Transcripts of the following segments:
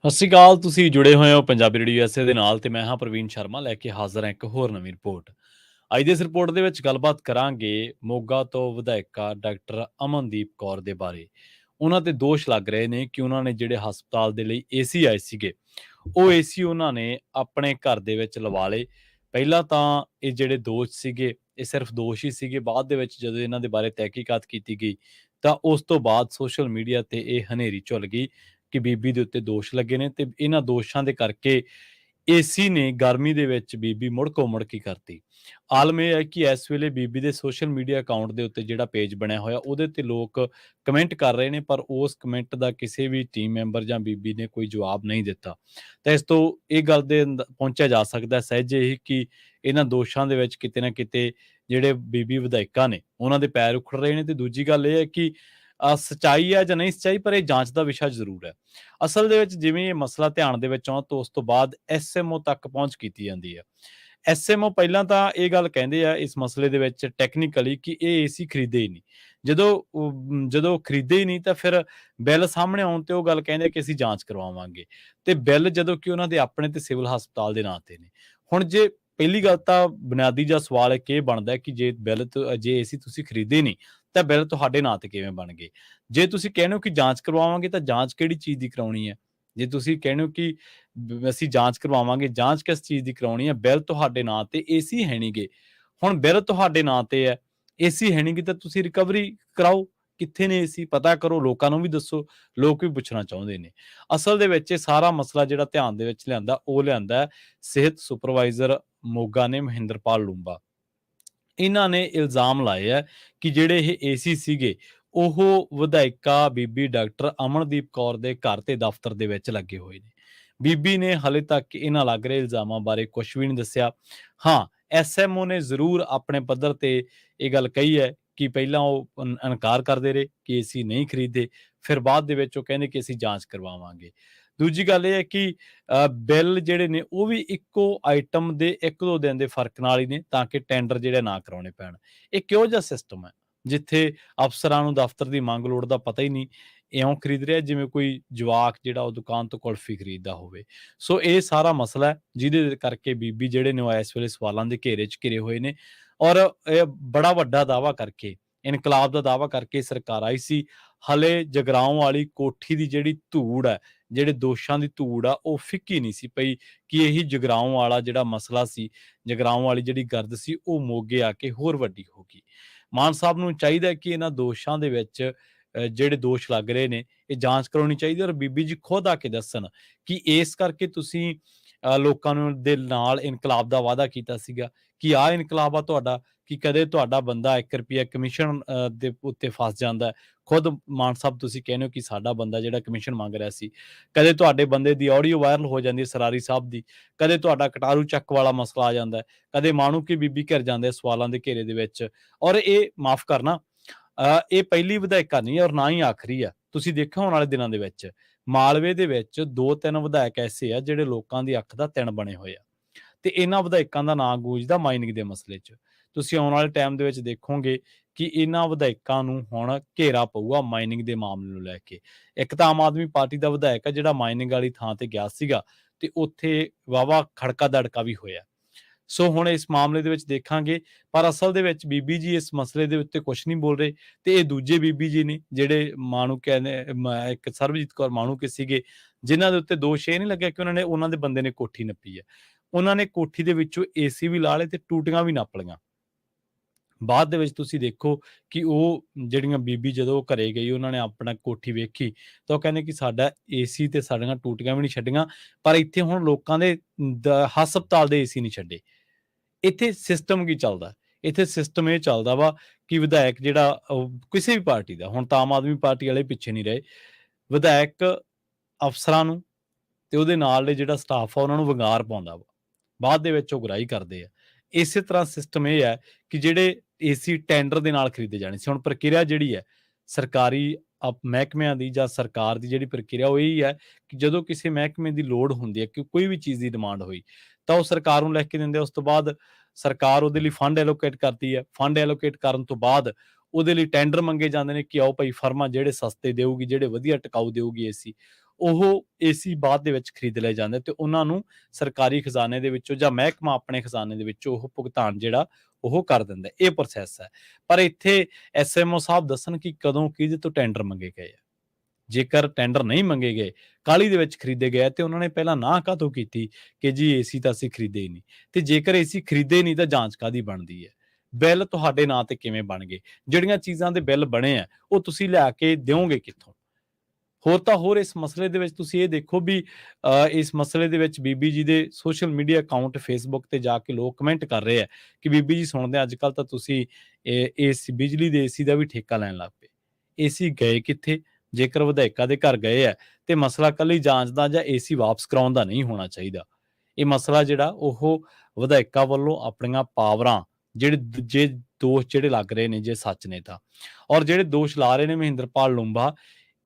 ਸਤਿ ਸ਼੍ਰੀ ਅਕਾਲ। ਤੁਸੀਂ ਜੁੜੇ ਹੋਏ ਹੋ ਪੰਜਾਬੀ ਰੇਡੀਓ ਐਸੇ ਦੇ ਨਾਲ ਤੇ ਮੈਂ ਹਾਂ ਪ੍ਰਵੀਨ ਸ਼ਰਮਾ ਲੈ ਕੇ ਹਾਜ਼ਰ ਹਾਂ ਇੱਕ ਹੋਰ ਨਵੀਂ ਰਿਪੋਰਟ। ਅੱਜ ਦੀ ਇਸ ਰਿਪੋਰਟ ਦੇ ਵਿੱਚ ਗੱਲਬਾਤ ਕਰਾਂਗੇ ਮੋਗਾ ਤੋਂ ਵਿਧਾਇਕਾ ਡਾਕਟਰ ਅਮਨਦੀਪ ਕੌਰ ਦੇ ਬਾਰੇ। ਉਹਨਾਂ ਤੇ ਦੋਸ਼ ਲੱਗ ਰਹੇ ਨੇ ਕਿ ਉਹਨਾਂ ਨੇ ਜਿਹੜੇ ਹਸਪਤਾਲ ਦੇ ਲਈ ਏਸੀ ਆਏ ਸੀਗੇ, ਉਹ ਏਸੀ ਉਹਨਾਂ ਨੇ ਆਪਣੇ ਘਰ ਦੇ ਵਿੱਚ ਲਵਾ ਲਏ। ਪਹਿਲਾਂ ਤਾਂ ਇਹ ਜਿਹੜੇ ਦੋਸ਼ ਸੀਗੇ, ਇਹ ਸਿਰਫ ਦੋਸ਼ ਹੀ ਸੀਗੇ। ਬਾਅਦ ਦੇ ਵਿੱਚ ਜਦੋਂ ਇਹਨਾਂ ਦੇ ਬਾਰੇ ਤਹਿਕੀਕਾਤ ਕੀਤੀ ਗਈ, ਤਾਂ ਉਸ ਤੋਂ ਬਾਅਦ ਸੋਸ਼ਲ ਮੀਡੀਆ ਤੇ ਇਹ ਹਨੇਰੀ ਝੁੱਲ ਗਈ ਕਿ ਬੀਬੀ ਦੇ ਉੱਤੇ ਦੋਸ਼ ਲੱਗੇ ਨੇ ਤੇ ਇਹਨਾਂ ਦੋਸ਼ਾਂ ਦੇ ਕਰਕੇ ਏਸੀ ਨੇ ਗਰਮੀ ਦੇ ਵਿੱਚ ਬੀਬੀ ਮੁੜਕੋ ਮੁੜਕੀ ਕਰਤੀ। ਆਲਮ ਇਹ ਹੈ ਕਿ ਇਸ ਵੇਲੇ ਬੀਬੀ ਦੇ ਸੋਸ਼ਲ ਮੀਡੀਆ ਅਕਾਊਂਟ ਦੇ ਉੱਤੇ ਜਿਹੜਾ ਪੇਜ ਬਣਿਆ ਹੋਇਆ ਉਹਦੇ ਤੇ ਲੋਕ ਕਮੈਂਟ ਕਰ ਰਹੇ ਨੇ, ਪਰ ਉਸ ਕਮੈਂਟ ਦਾ ਕਿਸੇ ਵੀ ਟੀਮ ਮੈਂਬਰ ਜਾਂ ਬੀਬੀ ਨੇ ਕੋਈ ਜਵਾਬ ਨਹੀਂ ਦਿੱਤਾ। ਤਾਂ ਇਸ ਤੋਂ ਇਹ ਗੱਲ ਦੇ ਪਹੁੰਚਿਆ ਜਾ ਸਕਦਾ ਸਹਿਜੇ ਹੀ ਕਿ ਇਹਨਾਂ ਦੋਸ਼ਾਂ ਦੇ ਵਿੱਚ ਕਿਤੇ ਨਾ ਕਿਤੇ ਜਿਹੜੇ ਬੀਬੀ ਵਿਧਾਇਕਾਂ ਨੇ ਉਹਨਾਂ ਦੇ ਪੈਰ ਉਖੜ ਰਹੇ ਨੇ। ਤੇ ਦੂਜੀ ਗੱਲ ਇਹ ਹੈ ਕਿ ਸੱਚਾਈ ਹੈ ਜਾਂ ਨਹੀਂ ਸੱਚਾਈ, ਪਰ ਇਹ ਜਾਂਚ ਦਾ ਵਿਸ਼ਾ ਜ਼ਰੂਰ ਹੈ। ਅਸਲ ਦੇ ਵਿੱਚ ਜਿਵੇਂ ਇਹ ਮਸਲਾ ਧਿਆਨ ਦੇ ਵਿੱਚ ਆਉਣ ਤੋਂ ਉਸ ਤੋਂ ਬਾਅਦ ਐਸਐਮਓ ਤੱਕ ਪਹੁੰਚ ਕੀਤੀ ਜਾਂਦੀ ਹੈ। ਐਸਐਮਓ ਪਹਿਲਾਂ ਤਾਂ ਇਹ ਗੱਲ ਕਹਿੰਦੇ ਆ ਇਸ ਮਸਲੇ ਦੇ ਵਿੱਚ ਟੈਕਨੀਕਲੀ ਕਿ ਇਹ ਏਸੀ ਖਰੀਦੇ ਹੀ ਨਹੀਂ। ਜਦੋਂ ਖਰੀਦੇ ਹੀ ਨਹੀਂ ਤਾਂ ਫਿਰ ਬਿੱਲ ਸਾਹਮਣੇ ਆਉਣ ਤੇ ਉਹ ਗੱਲ ਕਹਿੰਦੇ ਕਿ ਅਸੀਂ ਜਾਂਚ ਕਰਵਾਵਾਂਗੇ, ਤੇ ਬਿੱਲ ਜਦੋਂ ਕਿ ਉਹਨਾਂ ਦੇ ਆਪਣੇ ਤੇ ਸਿਵਲ ਹਸਪਤਾਲ ਦੇ ਨਾਂ ਤੇ ਨੇ। ਹੁਣ ਜੇ ਪਹਿਲੀ ਗੱਲ ਤਾਂ ਬੁਨਿਆਦੀ ਜਿਹਾ ਸਵਾਲ ਇੱਕ ਇਹ ਬਣਦਾ ਹੈ ਕਿ ਜੇ ਏਸੀ ਤੁਸੀਂ ਖਰੀਦੇ ਨਹੀਂ ਤਾਂ ਬਿੱਲ ਤੁਹਾਡੇ ਨਾਂ ਤੇ ਕਿਵੇਂ ਬਣ ਗਏ? ਜੇ ਤੁਸੀਂ ਕਹਿੰਦੇ ਹੋ ਕਿ ਜਾਂਚ ਕਰਵਾਵਾਂਗੇ ਤਾਂ ਜਾਂਚ ਕਿਹੜੀ ਚੀਜ਼ ਦੀ ਕਰਾਉਣੀ ਹੈ? ਜੇ ਤੁਸੀਂ ਕਹਿੰਦੇ ਹੋ ਕਿ ਅਸੀਂ ਜਾਂਚ ਕਰਵਾਵਾਂਗੇ, ਜਾਂਚ ਕਿਸ ਚੀਜ਼ ਦੀ ਕਰਾਉਣੀ ਹੈ? ਬਿੱਲ ਤੁਹਾਡੇ ਨਾਂ ਤੇ, ਏਸੀ ਹੈ ਨੀ ਗੇ। ਹੁਣ ਬਿੱਲ ਤੁਹਾਡੇ ਨਾਂ ਤੇ ਹੈ, ਏਸੀ ਹੈ ਨੀ ਗੀ, ਤਾਂ ਤੁਸੀਂ ਰਿਕਵਰੀ ਕਰਾਓ। ਕਿੱਥੇ ਨੇ ਏਸੀ? ਪਤਾ ਕਰੋ, ਲੋਕਾਂ ਨੂੰ ਵੀ ਦੱਸੋ। ਲੋਕ ਵੀ ਪੁੱਛਣਾ ਚਾਹੁੰਦੇ ਨੇ। ਅਸਲ ਦੇ ਵਿੱਚ ਇਹ ਸਾਰਾ ਮਸਲਾ ਜਿਹੜਾ ਧਿਆਨ ਦੇ ਵਿੱਚ ਲਿਆਂਦਾ, ਉਹ ਲਿਆਂਦਾ ਹੈ ਸਿਹਤ ਸੁਪਰਵਾਈਜ਼ਰ ਮੋਗਾ ਨੇ, ਮਹਿੰਦਰਪਾਲ ਲੂੰਬਾ। ਇਹਨਾਂ ਨੇ ਇਲਜ਼ਾਮ ਲਾਏ ਹੈ ਕਿ ਜਿਹੜੇ ਇਹ ਏਸੀ ਸੀਗੇ, ਉਹ ਵਿਧਾਇਕਾ ਬੀਬੀ ਡਾਕਟਰ ਅਮਨਦੀਪ ਕੌਰ ਦੇ ਘਰ ਤੇ ਦਫ਼ਤਰ ਦੇ ਵਿੱਚ ਲੱਗੇ ਹੋਏ ਨੇ। ਬੀਬੀ ਨੇ ਹਾਲੇ ਤੱਕ ਇਹਨਾਂ ਲੱਗ ਰਹੇ ਇਲਜ਼ਾਮਾਂ ਬਾਰੇ ਕੁਝ ਵੀ ਨਹੀਂ ਦੱਸਿਆ। ਹਾਂ, ਐਸਐਮਓ ਨੇ ਜ਼ਰੂਰ ਆਪਣੇ ਪੱਧਰ ਤੇ ਇਹ ਗੱਲ ਕਹੀ ਹੈ ਕਿ ਪਹਿਲਾਂ ਉਹ ਇਨਕਾਰ ਕਰਦੇ ਰਹੇ ਕਿ ਏਸੀ ਨਹੀਂ ਖਰੀਦੇ, ਫਿਰ ਬਾਅਦ ਦੇ ਵਿੱਚ ਉਹ ਕਹਿੰਦੇ ਕਿ ਅਸੀਂ ਜਾਂਚ ਕਰਵਾਵਾਂਗੇ। ਦੂਜੀ ਗੱਲ ਇਹ ਹੈ ਕਿ ਬਿੱਲ ਜਿਹੜੇ ਨੇ ਉਹ ਵੀ ਇੱਕੋ ਆਈਟਮ ਦੇ 1-2 ਦਿਨ ਦੇ ਫ਼ਰਕ ਨਾਲ ਹੀ ਨੇ, ਤਾਂ ਕਿ ਟੈਂਡਰ ਜਿਹੜੇ ਨਾ ਕਰਾਉਣੇ ਪੈਣ। ਇਹ ਕਿਹੋ ਜਿਹਾ ਸਿਸਟਮ ਹੈ, ਜਿੱਥੇ ਅਫਸਰਾਂ ਨੂੰ ਦਫ਼ਤਰ ਦੀ ਮੰਗ ਲੋੜ ਦਾ ਪਤਾ ਹੀ ਨਹੀਂ, ਇਉਂ ਖਰੀਦ ਰਿਹਾ ਜਿਵੇਂ ਕੋਈ ਜਵਾਕ ਜਿਹੜਾ ਉਹ ਦੁਕਾਨ ਤੋਂ ਕੁਲਫੀ ਖਰੀਦਦਾ ਹੋਵੇ। ਸੋ ਇਹ ਸਾਰਾ ਮਸਲਾ ਹੈ ਜਿਹਦੇ ਕਰਕੇ ਬੀਬੀ ਜਿਹੜੇ ਨੇ ਉਹ ਇਸ ਵੇਲੇ ਸਵਾਲਾਂ ਦੇ ਘੇਰੇ 'ਚ ਘਿਰੇ ਹੋਏ ਨੇ। ਔਰ ਇਹ ਬੜਾ ਵੱਡਾ ਦਾਅਵਾ ਕਰਕੇ, ਇਨਕਲਾਬ ਦਾ ਦਾਅਵਾ ਕਰਕੇ ਸਰਕਾਰ ਆਈ ਸੀ। ਹਾਲੇ ਜਗਰਾਓਂ ਵਾਲੀ ਕੋਠੀ ਦੀ ਜਿਹੜੀ ਧੂੜ ਹੈ, ਜਿਹੜੇ ਦੋਸ਼ਾਂ ਦੀ ਧੂੜ ਆ, ਉਹ ਫਿੱਕੀ ਨਹੀਂ ਸੀ ਪਈ ਕਿ ਇਹੀ ਜਗਰਾਓਂ ਵਾਲਾ ਜਿਹੜਾ ਮਸਲਾ ਸੀ, ਜਗਰਾਓਂ ਵਾਲੀ ਜਿਹੜੀ ਗਰਦ ਸੀ, ਉਹ ਮੋਗੇ ਆ ਕੇ ਹੋਰ ਵੱਡੀ ਹੋ ਗਈ। ਮਾਨ ਸਾਹਿਬ ਨੂੰ ਚਾਹੀਦਾ ਕਿ ਇਹਨਾਂ ਦੋਸ਼ਾਂ ਦੇ ਵਿੱਚ ਜਿਹੜੇ ਦੋਸ਼ ਲੱਗ ਰਹੇ ਨੇ, ਇਹ ਜਾਂਚ ਕਰਾਉਣੀ ਚਾਹੀਦੀ ਔਰ ਬੀਬੀ ਜੀ ਖੁਦ ਆ ਕੇ ਦੱਸਣ ਕਿ ਇਸ ਕਰਕੇ ਤੁਸੀਂ ਲੋਕਾਂ ਨੂੰ ਦੇ ਨਾਲ ਇਨਕਲਾਬ ਦਾ ਵਾਅਦਾ ਕੀਤਾ ਸੀਗਾ ਕਿ ਆਹ ਇਨਕਲਾਬ ਆ ਤੁਹਾਡਾ, ਕਿ ਕਦੇ ਤੁਹਾਡਾ ਬੰਦਾ 1 ਰੁਪਇਆ ਕਮਿਸ਼ਨ ਦੇ ਉੱਤੇ ਫਸ ਜਾਂਦਾ ਹੈ। ਖੁਦ ਮਾਨ ਸਾਹਿਬ ਤੁਸੀਂ ਕਹਿੰਦੇ ਹੋ ਕਿ ਸਾਡਾ ਬੰਦਾ ਜਿਹੜਾ ਕਮਿਸ਼ਨ ਮੰਗ ਰਿਹਾ ਸੀ, ਕਦੇ ਤੁਹਾਡੇ ਬੰਦੇ ਦੀ ਆਡੀਓ ਵਾਇਰਲ ਹੋ ਜਾਂਦੀ ਹੈ ਸਰਾਰੀ ਸਾਹਿਬ ਦੀ, ਕਦੇ ਤੁਹਾਡਾ ਕਟਾਰੂ ਚੱਕ ਵਾਲਾ ਮਸਲਾ ਆ ਜਾਂਦਾ ਹੈ, ਕਦੇ ਮਾਣੂਕੇ ਬੀਬੀ ਘਿਰ ਜਾਂਦੇ ਸਵਾਲਾਂ ਦੇ ਘੇਰੇ ਦੇ ਵਿੱਚ। ਔਰ ਇਹ ਮਾਫ਼ ਕਰਨਾ, ਇਹ ਪਹਿਲੀ ਵਿਧਾਇਕਾ ਨਹੀਂ ਔਰ ਨਾ ਹੀ ਆਖਰੀ ਆ। ਤੁਸੀਂ ਦੇਖਿਓ ਆਉਣ ਵਾਲੇ ਦਿਨਾਂ ਦੇ ਵਿੱਚ ਮਾਲਵੇ ਦੇ ਵਿੱਚ 2-3 ਵਿਧਾਇਕ ਐਸੇ ਆ ਜਿਹੜੇ ਲੋਕਾਂ ਦੀ ਅੱਖ ਦਾ ਤਿਣ ਬਣੇ ਹੋਏ ਆ, ਤੇ ਇਹਨਾਂ ਵਿਧਾਇਕਾਂ ਦਾ ਨਾਂ ਗੂੰਜਦਾ ਮਾਈਨਿੰਗ ਦੇ ਮਸਲੇ 'ਚ। ਤੁਸੀਂ ਆਉਣ ਵਾਲੇ ਟਾਈਮ ਦੇ ਵਿੱਚ ਦੇਖੋਗੇ ਕਿ ਇਹਨਾਂ ਵਿਧਾਇਕਾਂ ਨੂੰ ਹੁਣ ਘੇਰਾ ਪਊਗਾ ਮਾਈਨਿੰਗ ਦੇ ਮਾਮਲੇ ਨੂੰ ਲੈ ਕੇ। ਇੱਕ ਤਾਂ ਆਮ ਆਦਮੀ ਪਾਰਟੀ ਦਾ ਵਿਧਾਇਕ ਹੈ ਜਿਹੜਾ ਮਾਈਨਿੰਗ ਵਾਲੀ ਥਾਂ ਤੇ ਗਿਆ ਸੀਗਾ, ਤੇ ਉੱਥੇ ਵਾਹਵਾ ਖੜਕਾ ਦੜਕਾ ਵੀ ਹੋਇਆ। ਸੋ ਹੁਣ ਇਸ ਮਾਮਲੇ ਦੇ ਵਿੱਚ ਦੇਖਾਂਗੇ, ਪਰ ਅਸਲ ਦੇ ਵਿੱਚ ਬੀਬੀ ਜੀ ਇਸ ਮਸਲੇ ਦੇ ਉੱਤੇ ਕੁਛ ਨਹੀਂ ਬੋਲ ਰਹੇ, ਤੇ ਇਹ ਦੂਜੇ ਬੀਬੀ ਜੀ ਨੇ ਜਿਹੜੇ ਮਾਣੂਕੇ ਨੇ, ਇੱਕ ਸਰਬਜੀਤ ਕੌਰ ਮਾਣੂਕੇ ਸੀਗੇ, ਜਿਨ੍ਹਾਂ ਦੇ ਉੱਤੇ ਦੋਸ਼ ਇਹ ਨਹੀਂ ਲੱਗਿਆ ਕਿ ਉਹਨਾਂ ਦੇ ਬੰਦੇ ਨੇ ਕੋਠੀ ਨੱਪੀ ਹੈ। ਉਹਨਾਂ ਨੇ ਕੋਠੀ ਦੇ ਵਿੱਚੋਂ ਏਸੀ ਵੀ ਲਾ ਲਏ ਤੇ ਟੂਟੀਆਂ ਵੀ ਨੱਪ ਲਈਆਂ। ਬਾਅਦ ਦੇ ਵਿੱਚ ਤੁਸੀਂ ਦੇਖੋ ਕਿ ਉਹ ਜਿਹੜੀਆਂ ਬੀਬੀ ਜਦੋਂ ਉਹ ਘਰੇ ਗਈ, ਉਹਨਾਂ ਨੇ ਆਪਣਾ ਕੋਠੀ ਵੇਖੀ, ਤਾਂ ਉਹ ਕਹਿੰਦੇ ਕਿ ਸਾਡਾ ਏਸੀ ਤੇ ਸਾਡੀਆਂ ਟੂਟੀਆਂ ਵੀ ਨਹੀਂ ਛੱਡੀਆਂ, ਪਰ ਇੱਥੇ ਹੁਣ ਲੋਕਾਂ ਦੇ ਹਸਪਤਾਲ ਦੇ ਏਸੀ ਨਹੀਂ ਛੱਡੇ। ਇੱਥੇ ਸਿਸਟਮ ਕੀ ਚੱਲਦਾ? ਇੱਥੇ ਸਿਸਟਮ ਇਹ ਚੱਲਦਾ ਵਾ ਕਿ ਵਿਧਾਇਕ ਜਿਹੜਾ ਉਹ ਕਿਸੇ ਵੀ ਪਾਰਟੀ ਦਾ, ਹੁਣ ਤਾਂ ਆਮ ਆਦਮੀ ਪਾਰਟੀ ਵਾਲੇ ਪਿੱਛੇ ਨਹੀਂ ਰਹੇ, ਵਿਧਾਇਕ ਅਫਸਰਾਂ ਨੂੰ ਤੇ ਉਹਦੇ ਨਾਲ ਦੇ ਜਿਹੜਾ ਸਟਾਫ ਆ ਉਹਨਾਂ ਨੂੰ ਵੰਗਾਰ ਪਾਉਂਦਾ ਵਾ। ਬਾਅਦ ਦੇ ਵਿੱਚ ਉਹ ਗੁਰਾਹੀ ਕਰਦੇ ਆ। ਇਸੇ ਤਰ੍ਹਾਂ ਸਿਸਟਮ ਇਹ ਹੈ ਕਿ ਜਿਹੜੇ ਏਸੀ ਟੈਂਡਰ ਦੇ ਨਾਲ ਖਰੀਦੇ ਜਾਣੇ ਸੀ। ਹੁਣ ਪ੍ਰਕਿਰਿਆ ਜਿਹੜੀ ਹੈ ਸਰਕਾਰੀ ਮਹਿਕਮਿਆਂ ਦੀ ਜਾਂ ਸਰਕਾਰ ਦੀ ਜਿਹੜੀ ਪ੍ਰਕਿਰਿਆ ਉਹ ਇਹੀ ਹੈ ਕਿ ਜਦੋਂ ਕਿਸੇ ਮਹਿਕਮੇ ਦੀ ਲੋੜ ਹੁੰਦੀ ਹੈ, ਕਿ ਕੋਈ ਵੀ ਚੀਜ਼ ਦੀ ਡਿਮਾਂਡ ਹੋਈ, ਤਾਂ ਉਹ ਸਰਕਾਰ ਨੂੰ ਲਿਖ ਕੇ ਦਿੰਦੇ ਆ। ਉਸ ਤੋਂ ਬਾਅਦ ਸਰਕਾਰ ਉਹਦੇ ਲਈ ਫੰਡ ਐਲੋਕੇਟ ਕਰਦੀ ਹੈ। ਫੰਡ ਐਲੋਕੇਟ ਕਰਨ ਤੋਂ ਬਾਅਦ ਉਹਦੇ ਲਈ ਟੈਂਡਰ ਮੰਗੇ ਜਾਂਦੇ ਨੇ ਕਿ ਆਓ ਭਾਈ ਫਰਮਾਂ ਜਿਹੜੇ ਸਸਤੇ ਦੇਊਗੀ, ਜਿਹੜੇ ਵਧੀਆ ਟਿਕਾਊ ਦੇਊਗੀ ਏਸੀ, ਉਹ ਏਸੀ ਬਾਅਦ ਦੇ ਵਿੱਚ ਖਰੀਦ ਲਏ ਜਾਂਦੇ ਤੇ ਉਹਨਾਂ ਨੂੰ ਸਰਕਾਰੀ ਖਜ਼ਾਨੇ ਦੇ ਵਿੱਚੋਂ ਜਾਂ ਮਹਿਕਮਾ ਆਪਣੇ ਖਜ਼ਾਨੇ ਦੇ ਵਿੱਚੋਂ ਉਹ ਭੁਗਤਾਨ ਜਿਹੜਾ ਉਹ ਕਰ ਦਿੰਦਾ। ਇਹ ਪ੍ਰੋਸੈਸ ਹੈ। ਪਰ ਇੱਥੇ ਐਸਐਮਓ ਸਾਹਿਬ ਦੱਸਣ ਕਿ ਕਦੋਂ ਕਿਹਦੇ ਤੋਂ ਟੈਂਡਰ ਮੰਗੇ ਗਏ ਆ। ਜੇਕਰ ਟੈਂਡਰ ਨਹੀਂ ਮੰਗੇ ਗਏ, ਕਾਹਲੀ ਦੇ ਵਿੱਚ ਖਰੀਦੇ ਗਏ ਤੇ ਉਹਨਾਂ ਨੇ ਪਹਿਲਾਂ ਨਾਂਹ ਕਾਹਤੋਂ ਕੀਤੀ ਕਿ ਜੀ ਏਸੀ ਤਾਂ ਅਸੀਂ ਖਰੀਦੇ ਹੀ ਨਹੀਂ, ਤੇ ਜੇਕਰ ਏਸੀ ਖਰੀਦੇ ਨਹੀਂ ਤਾਂ ਜਾਂਚ ਕਾਹਦੀ ਬਣਦੀ ਹੈ? ਬਿੱਲ ਤੁਹਾਡੇ ਨਾਂ ਤੇ ਕਿਵੇਂ ਬਣ ਗਏ? ਜਿਹੜੀਆਂ ਚੀਜ਼ਾਂ ਦੇ ਬਿੱਲ ਬਣੇ ਆ ਉਹ ਤੁਸੀਂ ਲਿਆ ਕੇ ਦਿਓਗੇ ਕਿੱਥੋਂ? ਹੋਰ ਤਾਂ ਹੋਰ ਇਸ ਮਸਲੇ ਦੇ ਵਿੱਚ ਤੁਸੀਂ ਇਹ ਦੇਖੋ ਵੀ ਇਸ ਮਸਲੇ ਦੇ ਵਿੱਚ ਬੀਬੀ ਜੀ ਦੇ ਸੋਸ਼ਲ ਮੀਡੀਆ ਅਕਾਊਂਟ ਫੇਸਬੁੱਕ ਤੇ ਜਾ ਕੇ ਲੋਕ ਕਮੈਂਟ ਕਰ ਰਹੇ ਆ ਕਿ ਬੀਬੀ ਜੀ ਸੁਣਦੇ ਅੱਜ ਕੱਲ ਤਾਂ ਤੁਸੀਂ ਇਸ ਬਿਜਲੀ ਦੇ ਏਸੀ ਦਾ ਵੀ ਠੇਕਾ ਲੈਣ ਲੱਗ ਪਏ। ਏਸੀ ਗਏ ਕਿੱਥੇ? ਜੇਕਰ ਵਿਧਾਇਕਾਂ ਦੇ ਘਰ ਗਏ ਆ ਤੇ ਮਸਲਾ ਕੱਲੀ ਜਾਂਚ ਦਾ ਜਾਂ ਏਸੀ ਵਾਪਸ ਕਰਾਉਣ ਦਾ ਨਹੀਂ ਹੋਣਾ ਚਾਹੀਦਾ। ਇਹ ਮਸਲਾ ਜਿਹੜਾ ਉਹ ਵਿਧਾਇਕਾਂ ਵੱਲੋਂ ਆਪਣੀਆਂ ਪਾਵਰਾਂ ਜਿਹੜੇ ਦੂਜੇ ਦੋਸ਼ ਜਿਹੜੇ ਲੱਗ ਰਹੇ ਨੇ ਜੇ ਸੱਚ ਨੇ ਤਾਂ, ਔਰ ਜਿਹੜੇ ਦੋਸ਼ ਲਾ ਰਹੇ ਨੇ ਮਹਿੰਦਰਪਾਲ ਲੂੰਬਾ,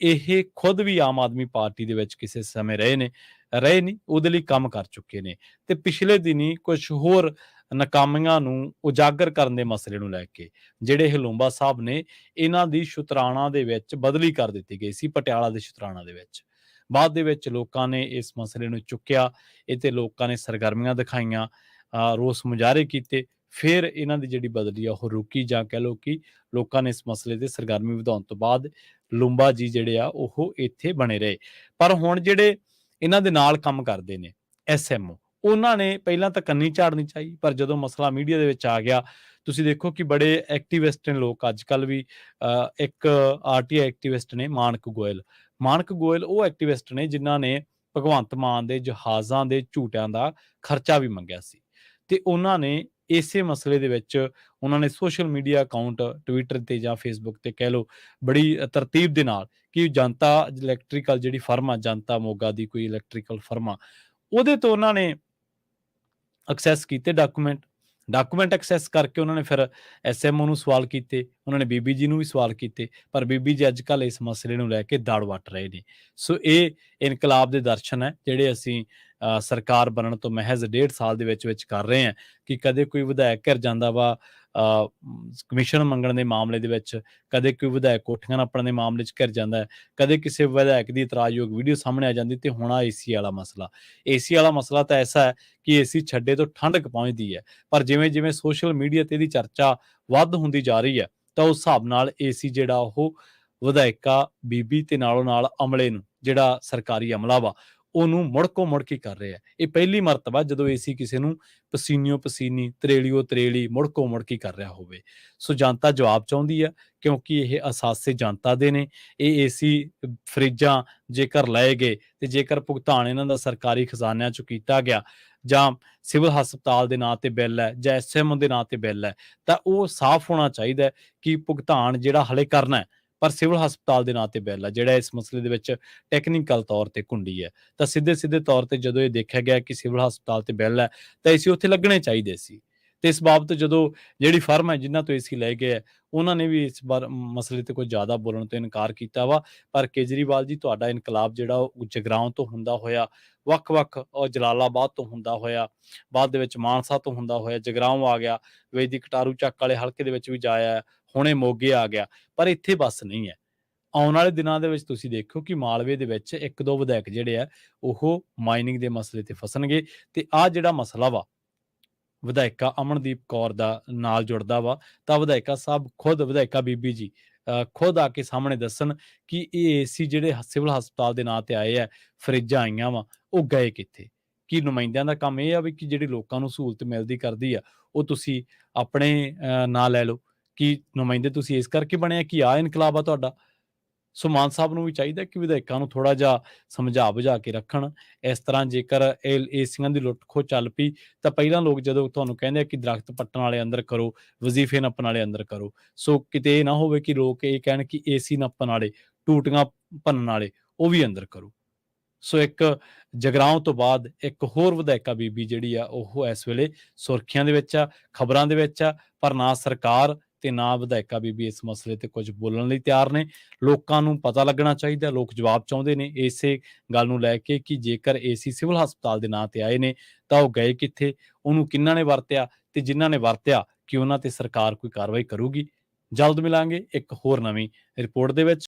ਇਹ ਖੁਦ ਵੀ ਆਮ ਆਦਮੀ ਪਾਰਟੀ ਦੇ ਵਿੱਚ ਕਿਸੇ ਸਮੇਂ ਰਹੇ ਨਹੀਂ, ਉਹਦੇ ਲਈ ਕੰਮ ਕਰ ਚੁੱਕੇ ਨੇ ਤੇ ਪਿਛਲੇ ਦਿਨੀ ਕੁਝ ਹੋਰ ਨਾਕਾਮੀਆਂ ਨੂੰ ਉਜਾਗਰ ਕਰਨ ਦੇ ਮਸਲੇ ਨੂੰ ਲੈ ਕੇ ਜਿਹੜੇ ਇਹ ਲੂੰਬਾ ਸਾਹਿਬ ਨੇ, ਇਹਨਾਂ ਦੀ ਸ਼ੁਤਰਾਣਾ ਦੇ ਵਿੱਚ ਬਦਲੀ ਕਰ ਦਿੱਤੀ ਗਈ ਸੀ ਪਟਿਆਲਾ ਦੇ ਸ਼ੁਤਰਾਣਾ ਦੇ ਵਿੱਚ। ਬਾਅਦ ਦੇ ਵਿੱਚ ਲੋਕਾਂ ਨੇ ਇਸ ਮਸਲੇ ਨੂੰ ਚੁੱਕਿਆ, ਇਹ ਤੇ ਲੋਕਾਂ ਨੇ ਸਰਗਰਮੀਆਂ ਦਿਖਾਈਆਂ, ਰੋਸ ਮੁਜ਼ਾਹਰੇ ਕੀਤੇ, ਫਿਰ ਇਹਨਾਂ ਦੀ ਜਿਹੜੀ ਬਦਲੀ ਆ ਉਹ ਰੁਕੀ, ਜਾਂ ਕਹਿ ਲਓ ਕਿ ਲੋਕਾਂ ਨੇ ਇਸ ਮਸਲੇ ਤੇ ਸਰਗਰਮੀ ਵਧਾਉਣ ਤੋਂ ਬਾਅਦ ਲੂੰਬਾ ਜੀ ਜਿਹੜੇ ਆ ਉਹ ਇੱਥੇ ਬਣੇ ਰਹੇ। ਪਰ ਹੁਣ ਜਿਹੜੇ ਇਹਨਾਂ ਦੇ ਨਾਲ ਕੰਮ ਕਰਦੇ ਨੇ ਐਸਐਮਓ, ਉਹਨਾਂ ਨੇ ਪਹਿਲਾਂ ਤਾਂ ਕੰਨੀ ਝਾੜਨੀ ਚਾਹੀ, ਪਰ ਜਦੋਂ ਮਸਲਾ ਮੀਡੀਆ ਦੇ ਵਿੱਚ ਆ ਗਿਆ, ਤੁਸੀਂ ਦੇਖੋ ਕਿ ਬੜੇ ਐਕਟਿਵਿਸਟ ਨੇ ਲੋਕ ਅੱਜ ਕੱਲ ਵੀ। ਇੱਕ ਆਰਟੀਆਈ ਐਕਟਿਵਿਸਟ ਨੇ ਮਾਨਕ ਗੋਇਲ ਉਹ ਐਕਟਿਵਿਸਟ ਨੇ ਜਿਨ੍ਹਾਂ ਨੇ ਭਗਵੰਤ ਮਾਨ ਦੇ ਜਹਾਜ਼ਾਂ ਦੇ ਝੂਟਿਆਂ ਦਾ ਖਰਚਾ ਵੀ ਮੰਗਿਆ ਸੀ, ਤੇ ਉਹਨਾਂ ਨੇ ਇਸੇ ਮਸਲੇ ਦੇ ਵਿੱਚ ਉਹਨਾਂ ਨੇ ਸੋਸ਼ਲ ਮੀਡੀਆ ਅਕਾਊਂਟ ਟਵਿੱਟਰ ਤੇ ਜਾਂ ਫੇਸਬੁੱਕ ਤੇ ਕਹਿ ਲਓ ਬੜੀ ਤਰਤੀਬ ਦੇ ਨਾਲ ਕਿ ਜਨਤਾ ਇਲੈਕਟ੍ਰੀਕਲ ਜਿਹੜੀ ਫਰਮ ਆ, ਜਨਤਾ ਮੋਗਾ ਦੀ ਕੋਈ ਇਲੈਕਟ੍ਰੀਕਲ ਫਰਮ ਆ, ਉਹਦੇ ਤੋਂ ਉਹਨਾਂ ਨੇ ਐਕਸੈਸ ਕੀਤੇ ਡਾਕੂਮੈਂਟ ਐਕਸੈਸ ਕਰਕੇ ਉਹਨਾਂ ਨੇ ਫਿਰ ਐਸਐਮਓ ਨੂੰ ਸਵਾਲ ਕੀਤੇ, ਉਹਨਾਂ ਨੇ ਬੀਬੀ ਜੀ ਨੂੰ ਵੀ ਸਵਾਲ ਕੀਤੇ, ਪਰ ਬੀਬੀ ਜੀ ਅੱਜ ਕੱਲ੍ਹ ਇਸ ਮਸਲੇ ਨੂੰ ਲੈ ਕੇ ਦੜ ਵੱਟ ਰਹੇ ਨੇ। ਸੋ ਇਹ ਇਨਕਲਾਬ ਦੇ ਦਰਸ਼ਨ ਹੈ ਜਿਹੜੇ ਅਸੀਂ ਸਰਕਾਰ ਬਣਨ ਤੋਂ ਮਹਿਜ਼ 1.5 ਸਾਲ ਦੇ ਵਿੱਚ ਕਰ ਰਹੇ ਹਾਂ ਕਿ ਕਦੇ ਕੋਈ ਵਿਧਾਇਕ ਘਿਰ ਜਾਂਦਾ ਵਾ ਕਮਿਸ਼ਨ ਮੰਗਣ ਦੇ ਮਾਮਲੇ ਦੇ ਵਿੱਚ, ਕਦੇ ਕੋਈ ਵਿਧਾਇਕ ਕੋਠੀਆਂ ਨਾਪਣ ਦੇ ਮਾਮਲੇ 'ਚ ਘਿਰ ਜਾਂਦਾ ਹੈ, ਕਦੇ ਕਿਸੇ ਵਿਧਾਇਕ ਦੀ ਇਤਰਾਜ਼ਯੋਗ ਵੀਡੀਓ ਸਾਹਮਣੇ ਆ ਜਾਂਦੀ, ਤੇ ਹੁਣ ਏਸੀ ਵਾਲਾ ਮਸਲਾ ਤਾਂ ਐਸਾ ਹੈ ਕਿ ਏਸੀ ਛੱਡੇ ਤੋਂ ਠੰਡਕ ਪਹੁੰਚਦੀ ਹੈ। ਪਰ ਜਿਵੇਂ ਸੋਸ਼ਲ ਮੀਡੀਆ ਤੇ ਇਹਦੀ ਚਰਚਾ ਵੱਧ ਹੁੰਦੀ ਜਾ ਰਹੀ ਹੈ ਤਾਂ ਉਸ ਹਿਸਾਬ ਨਾਲ ਏਸੀ ਜਿਹੜਾ ਉਹ ਵਿਧਾਇਕਾ ਬੀਬੀ ਤੇ ਨਾਲੋਂ ਨਾਲ ਅਮਲੇ ਨੂੰ, ਜਿਹੜਾ ਸਰਕਾਰੀ ਅਮਲਾ ਵਾ, ਉਹਨੂੰ ਮੁੜ ਕੇ ਕਰ ਰਿਹਾ। ਇਹ ਪਹਿਲੀ ਮਰਤਬਾ ਜਦੋਂ ਏਸੀ ਕਿਸੇ ਨੂੰ ਪਸੀਨਿਓ ਪਸੀਨੀ, ਤਰੇਲੀਓ ਤਰੇਲੀ, ਮੁੜ ਕੇ ਕਰ ਰਿਹਾ ਹੋਵੇ। ਸੋ ਜਨਤਾ ਜਵਾਬ ਚਾਹੁੰਦੀ ਹੈ ਕਿਉਂਕਿ ਇਹ ਅਸਾਸੇ ਜਨਤਾ ਦੇ ਨੇ। ਇਹ ਏਸੀ ਫਰਿੱਜਾਂ ਜੇਕਰ ਲਏ ਗਏ ਤੇ ਜੇਕਰ ਭੁਗਤਾਨ ਇਹਨਾਂ ਦਾ ਸਰਕਾਰੀ ਖਜ਼ਾਨਿਆਂ ਚੋਂ ਕੀਤਾ ਗਿਆ, ਜਾਂ ਸਿਵਲ ਹਸਪਤਾਲ ਦੇ ਨਾਂ ਤੇ ਬਿੱਲ ਹੈ ਜਾਂ ਐਸਐਮਓ ਦੇ ਨਾਂ ਤੇ ਬਿੱਲ ਹੈ, ਤਾਂ ਉਹ ਸਾਫ਼ ਹੋਣਾ ਚਾਹੀਦਾ ਕਿ ਭੁਗਤਾਨ ਜਿਹੜਾ ਹਲੇ ਕਰਨਾ ਹੈ, ਪਰ ਸਿਵਲ ਹਸਪਤਾਲ ਦੇ ਨਾਂ ਤੇ ਬਿੱਲ ਹੈ, ਜਿਹੜਾ ਇਸ ਮਸਲੇ ਦੇ ਵਿੱਚ ਟੈਕਨੀਕਲ ਤੌਰ ਤੇ ਕੁੰਡੀ ਹੈ, ਤਾਂ ਸਿੱਧੇ ਤੌਰ ਤੇ ਜਦੋਂ ਇਹ ਦੇਖਿਆ ਗਿਆ ਕਿ ਸਿਵਲ ਹਸਪਤਾਲ ਤੇ ਬਿੱਲ ਹੈ ਤਾਂ ਏਸੀ ਉੱਥੇ ਲੱਗਣੇ ਚਾਹੀਦੇ ਸੀ। ਤੇ ਇਸ ਬਾਬਤ ਜਦੋਂ ਜਿਹੜੀ ਫਰਮ ਹੈ ਜਿਨ੍ਹਾਂ ਤੋਂ ਏਸੀ ਲਏ ਗਏ ਹੈ, ਉਹਨਾਂ ਨੇ ਵੀ ਇਸ ਮਸਲੇ ਤੇ ਕੁਝ ਜ਼ਿਆਦਾ ਬੋਲਣ ਤੋਂ ਇਨਕਾਰ ਕੀਤਾ ਵਾ। ਪਰ ਕੇਜਰੀਵਾਲ ਜੀ, ਤੁਹਾਡਾ ਇਨਕਲਾਬ ਜਿਹੜਾ ਉਹ ਜਗਰਾਉਂ ਤੋਂ ਹੁੰਦਾ ਹੋਇਆ, ਵੱਖ-ਵੱਖ ਜਲਾਲਾਬਾਦ ਤੋਂ ਹੁੰਦਾ ਹੋਇਆ, ਬਾਅਦ ਦੇ ਵਿੱਚ ਮਾਨਸਾ ਤੋਂ ਹੁੰਦਾ ਹੋਇਆ ਜਗਰਾਉਂ ਆ ਗਿਆ, ਵੇਦੀ ਕਟਾਰੂ ਚੱਕ ਵਾਲੇ ਹਲਕੇ ਦੇ ਵਿੱਚ ਵੀ ਜਾਇਆ, ਹੁਣੇ ਮੋਗੇ ਆ ਗਿਆ, ਪਰ ਇੱਥੇ ਬਸ ਨਹੀਂ ਹੈ। ਆਉਣ ਵਾਲੇ ਦਿਨਾਂ ਦੇ ਵਿੱਚ ਤੁਸੀਂ ਦੇਖੋ ਕਿ ਮਾਲਵੇ ਦੇ ਵਿੱਚ 1-2 ਵਿਧਾਇਕ ਜਿਹੜੇ ਆ ਉਹ ਮਾਈਨਿੰਗ ਦੇ ਮਸਲੇ ਤੇ ਫਸਣਗੇ, ਤੇ ਆਹ ਜਿਹੜਾ ਮਸਲਾ ਵਾ ਵਿਧਾਇਕਾ ਅਮਨਦੀਪ ਕੌਰ ਦਾ ਨਾਲ ਜੁੜਦਾ ਵਾ, ਤਾਂ ਵਿਧਾਇਕਾ ਬੀਬੀ ਜੀ ਖੁਦ ਆ ਕੇ ਸਾਹਮਣੇ ਦੱਸਣ ਕਿ ਇਹ ਏਸੀ ਜਿਹੜੇ ਸਿਵਲ ਹਸਪਤਾਲ ਦੇ ਨਾਂ ਤੇ ਆਏ ਆ, ਫਰਿੱਜਾਂ ਆਈਆਂ ਵਾ, ਉਹ ਗਏ ਕਿੱਥੇ? ਕੀ ਨੁਮਾਇੰਦਿਆਂ ਦਾ ਕੰਮ ਇਹ ਆ ਵੀ ਕਿ ਜਿਹੜੀ ਲੋਕਾਂ ਨੂੰ ਸਹੂਲਤ ਮਿਲਦੀ ਕਰਦੀ ਆ ਉਹ ਤੁਸੀਂ ਆਪਣੇ ਨਾਂ ਲੈ ਲਓ? ਕਿ ਨੁਮਾਇੰਦੇ ਤੁਸੀਂ ਇਸ ਕਰਕੇ ਬਣੇ ਆ ਕਿ ਆਹ ਇਨਕਲਾਬ ਆ ਤੁਹਾਡਾ? ਸੋ ਮਾਨ ਸਾਹਿਬ ਨੂੰ ਵੀ ਚਾਹੀਦਾ ਕਿ ਵਿਧਾਇਕਾਂ ਨੂੰ ਥੋੜ੍ਹਾ ਜਿਹਾ ਸਮਝਾ ਬੁਝਾ ਕੇ ਰੱਖਣ। ਇਸ ਤਰ੍ਹਾਂ ਜੇਕਰ ਏਸੀਆਂ ਦੀ ਲੁੱਟ ਖੋਹ ਚੱਲ ਪਈ ਤਾਂ ਪਹਿਲਾਂ ਲੋਕ ਜਦੋਂ ਤੁਹਾਨੂੰ ਕਹਿੰਦੇ ਆ ਕਿ ਦਰਖਤ ਪੱਟਣ ਵਾਲੇ ਅੰਦਰ ਕਰੋ, ਵਜ਼ੀਫੇ ਨੱਪਣ ਵਾਲੇ ਅੰਦਰ ਕਰੋ, ਸੋ ਕਿਤੇ ਇਹ ਨਾ ਹੋਵੇ ਕਿ ਲੋਕ ਇਹ ਕਹਿਣ ਕਿ ਏਸੀ ਨੱਪਣ ਵਾਲੇ, ਟੂਟੀਆਂ ਭੰਨਣ ਵਾਲੇ ਉਹ ਵੀ ਅੰਦਰ ਕਰੋ। ਸੋ ਇੱਕ ਜਗਰਾਉਂ ਤੋਂ ਬਾਅਦ ਇੱਕ ਹੋਰ ਵਿਧਾਇਕਾ ਬੀਬੀ ਜਿਹੜੀ ਆ ਉਹ ਇਸ ਵੇਲੇ ਸੁਰਖੀਆਂ ਦੇ ਵਿੱਚ ਆ, ਖਬਰਾਂ ਦੇ ਵਿੱਚ ਆ, ਪਰ ਨਾ ਸਰਕਾਰ ਤੇ ਨਾ ਵਿਧਾਇਕਾ ਬੀਬੀ ਇਸ ਮਸਲੇ ਤੇ ਕੁਝ ਬੋਲਣ ਲਈ ਤਿਆਰ ਨੇ। ਲੋਕਾਂ ਨੂੰ ਪਤਾ ਲੱਗਣਾ ਚਾਹੀਦਾ, ਲੋਕ ਜਵਾਬ ਚਾਹੁੰਦੇ ਨੇ ਇਸੇ ਗੱਲ ਨੂੰ ਲੈ ਕੇ ਕਿ ਜੇਕਰ ਏਸੀ ਸਿਵਲ ਹਸਪਤਾਲ ਦੇ ਨਾਂ ਤੇ ਆਏ ਨੇ ਤਾਂ ਉਹ ਗਏ ਕਿੱਥੇ, ਉਹਨੂੰ ਕਿਹਨਾਂ ਨੇ ਵਰਤਿਆ, ਤੇ ਜਿਨ੍ਹਾਂ ਨੇ ਵਰਤਿਆ ਕਿ ਉਹਨਾਂ ਤੇ ਸਰਕਾਰ ਕੋਈ ਕਾਰਵਾਈ ਕਰੂਗੀ। ਜਲਦ ਮਿਲਾਂਗੇ ਇੱਕ ਹੋਰ ਨਵੀਂ ਰਿਪੋਰਟ ਦੇ ਵਿੱਚ।